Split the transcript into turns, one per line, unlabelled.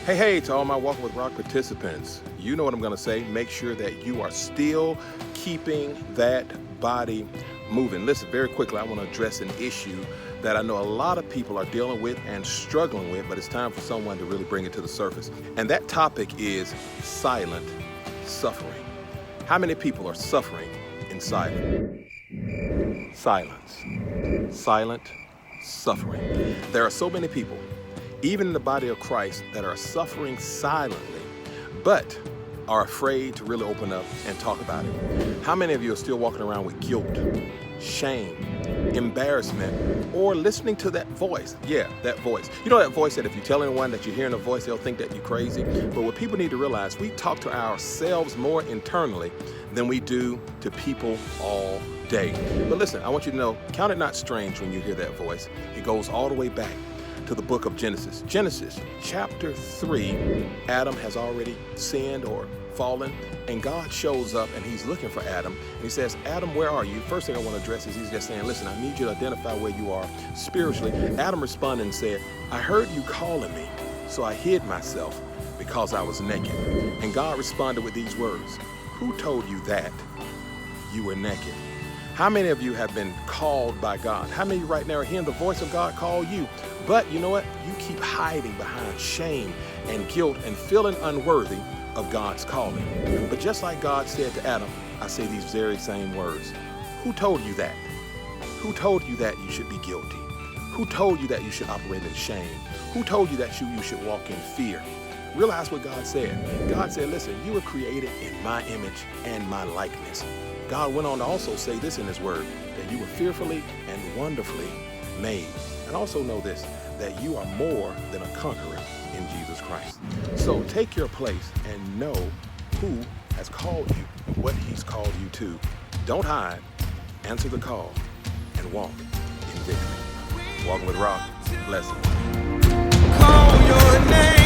Hey, to all my Walking with Rock participants, you know what I'm going to say. Make sure that you are still keeping that body moving. Listen, very quickly, I want to address an issue that I know a lot of people are dealing with and struggling with, but it's time for someone to really bring it to the surface. And that topic is silent suffering. How many people are suffering in silence? Silent suffering. There are so many people, even in the body of Christ, that are suffering silently, but are afraid to really open up and talk about it. How many of you are still walking around with guilt, shame, embarrassment, or listening to that voice? Yeah, that voice. You know that voice that if you tell anyone that you're hearing a voice, they'll think that you're crazy. But what people need to realize, we talk to ourselves more internally than we do to people all day. But listen, I want you to know, count it not strange when you hear that voice. It goes all the way back to the book of Genesis. Genesis chapter 3, Adam has already sinned or fallen, and God shows up and he's looking for Adam. And he says, Adam, where are you? First thing I want to address is he's just saying, listen, I need you to identify where you are spiritually. Adam responded and said, I heard you calling me, so I hid myself because I was naked. And God responded with these words, who told you that you were naked? How many of you have been called by God? How many right now are hearing the voice of God call you? But you know what? You keep hiding behind shame and guilt and feeling unworthy of God's calling. But just like God said to Adam, I say these very same words. Who told you that? Who told you that you should be guilty? Who told you that you should operate in shame? Who told you that you should walk in fear? Realize what God said. God said, listen, you were created in my image and my likeness. God went on to also say this in his word, that you were fearfully and wonderfully made. And also know this, that you are more than a conqueror in Jesus Christ. So take your place and know who has called you, what he's called you to. Don't hide, answer the call, and walk in victory. Walking with Rock, blessings.
Call your name.